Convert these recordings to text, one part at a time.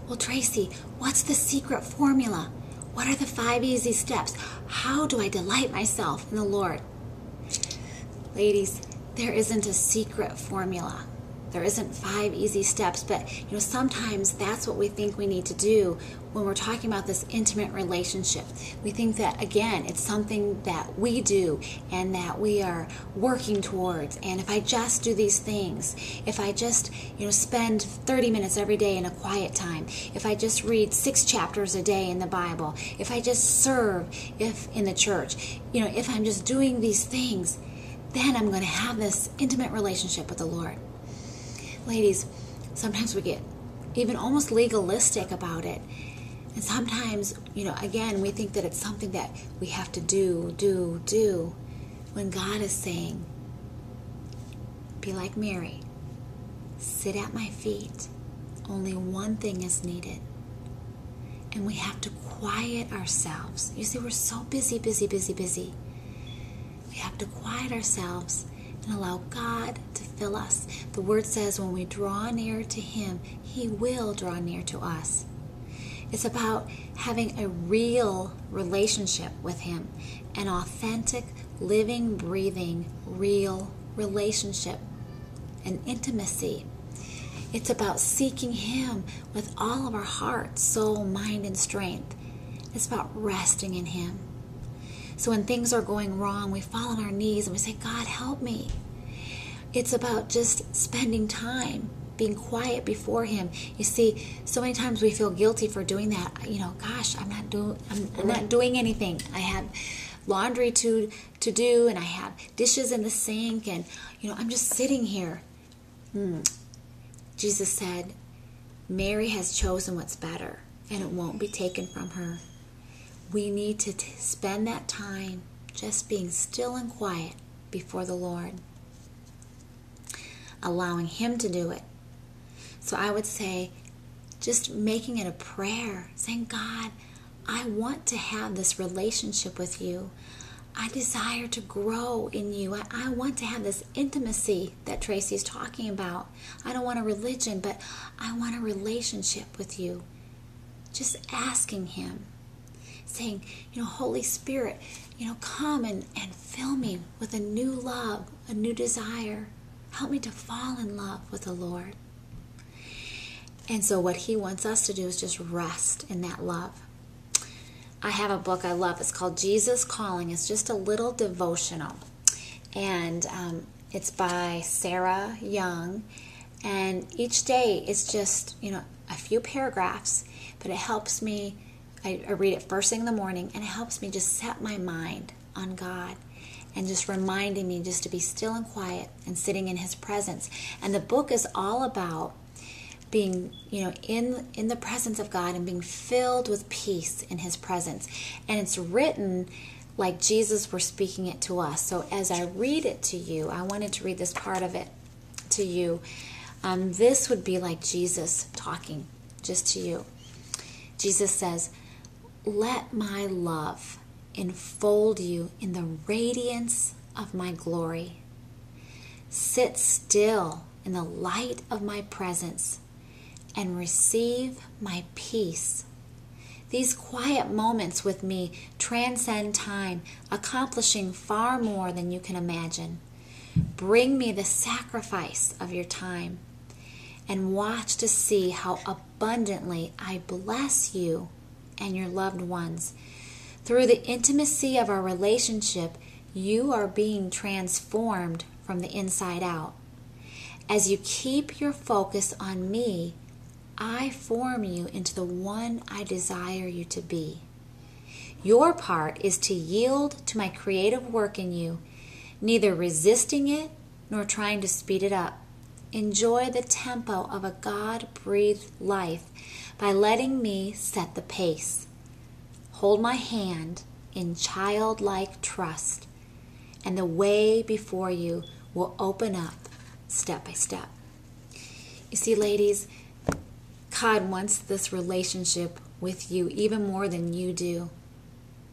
Well, Tracy, what's the secret formula? What are the 5 easy steps? How do I delight myself in the Lord? Ladies, there isn't a secret formula. There isn't 5 easy steps, but sometimes that's what we think we need to do when we're talking about this intimate relationship. We think that, again, it's something that we do and that we are working towards. And if I just do these things, if I just, spend 30 minutes every day in a quiet time, if I just read 6 chapters a day in the Bible, if I just serve in the church, if I'm just doing these things, then I'm going to have this intimate relationship with the Lord. Ladies, sometimes we get even almost legalistic about it. And sometimes, again, we think that it's something that we have to do, when God is saying, be like Mary, sit at my feet. Only one thing is needed. And we have to quiet ourselves. You see, we're so busy. We have to quiet ourselves and allow God to fill us. The word says when we draw near to Him, He will draw near to us. It's about having a real relationship with Him, an authentic, living, breathing, real relationship, an intimacy. It's about seeking Him with all of our heart, soul, mind, and strength. It's about resting in Him. So when things are going wrong, we fall on our knees and we say, God, help me. It's about just spending time, being quiet before Him. You see, so many times we feel guilty for doing that. Gosh, I'm not doing anything. I have laundry to do, and I have dishes in the sink, and I'm just sitting here. Jesus said, Mary has chosen what's better, and it won't be taken from her. We need to spend that time just being still and quiet before the Lord, allowing Him to do it. So I would say, just making it a prayer, saying, God, I want to have this relationship with You. I desire to grow in You. I want to have this intimacy that Tracy's talking about. I don't want a religion, but I want a relationship with You. Just asking Him, saying, Holy Spirit, come and fill me with a new love, a new desire. Help me to fall in love with the Lord. And so what He wants us to do is just rest in that love. I have a book I love. It's called Jesus Calling. It's just a little devotional. And it's by Sarah Young. And each day it's just, a few paragraphs. But it helps me. I read it first thing in the morning. And it helps me just set my mind on God. And just reminding me just to be still and quiet and sitting in His presence. And the book is all about being, in the presence of God and being filled with peace in His presence. And it's written like Jesus were speaking it to us. So as I read it to you, I wanted to read this part of it to you. This would be like Jesus talking just to you. Jesus says, let my love enfold you in the radiance of my glory. Sit still in the light of my presence and receive my peace. These quiet moments with me transcend time, accomplishing far more than you can imagine. Bring me the sacrifice of your time and watch to see how abundantly I bless you and your loved ones. Through the intimacy of our relationship, you are being transformed from the inside out. As you keep your focus on me, I form you into the one I desire you to be. Your part is to yield to my creative work in you, neither resisting it nor trying to speed it up. Enjoy the tempo of a God-breathed life by letting me set the pace. Hold my hand in childlike trust, and the way before you will open up step by step. You see, ladies, God wants this relationship with you even more than you do.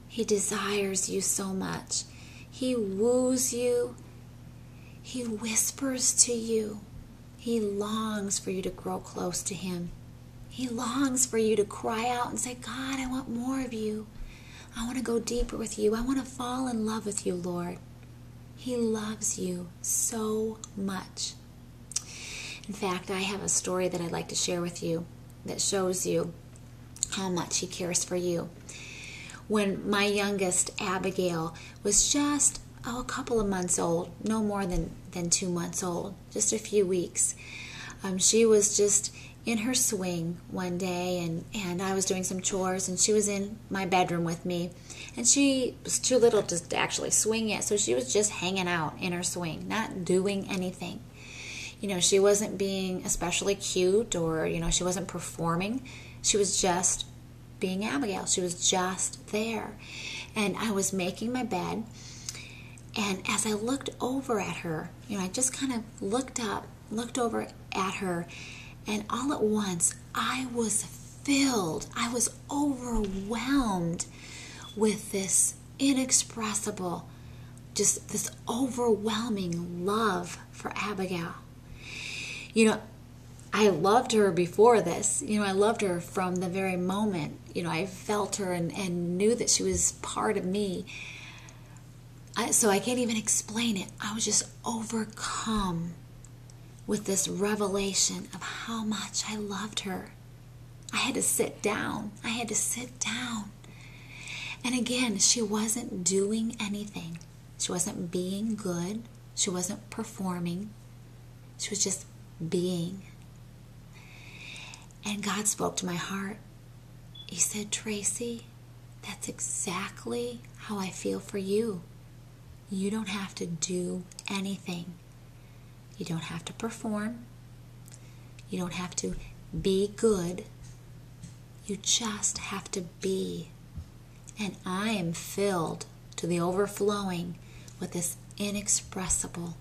He desires you so much. He woos you. He whispers to you. He longs for you to grow close to Him. He longs for you to cry out and say, God, I want more of you. I want to go deeper with you. I want to fall in love with you, Lord. He loves you so much. In fact, I have a story that I'd like to share with you that shows you how much He cares for you. When my youngest, Abigail, was just a couple of months old, no more than 2 months old, just a few weeks, she was just in her swing one day, and I was doing some chores, and she was in my bedroom with me, and she was too little to actually swing yet, so she was just hanging out in her swing, not doing anything. She wasn't being especially cute, or, she wasn't performing. She was just being Abigail. She was just there. And I was making my bed, and as I looked over at her, I just kind of looked over at her, and all at once I was overwhelmed with this inexpressible, just this overwhelming love for Abigail. I loved her before this. I loved her from the very moment, I felt her and knew that she was part of me. So I can't even explain it. I was just overcome with this revelation of how much I loved her. I had to sit down. And again, she wasn't doing anything. She wasn't being good. She wasn't performing. She was just being. And God spoke to my heart. He said, Tracy, that's exactly how I feel for you. You don't have to do anything. You don't have to perform. You don't have to be good. You just have to be. And I am filled to the overflowing with this inexpressible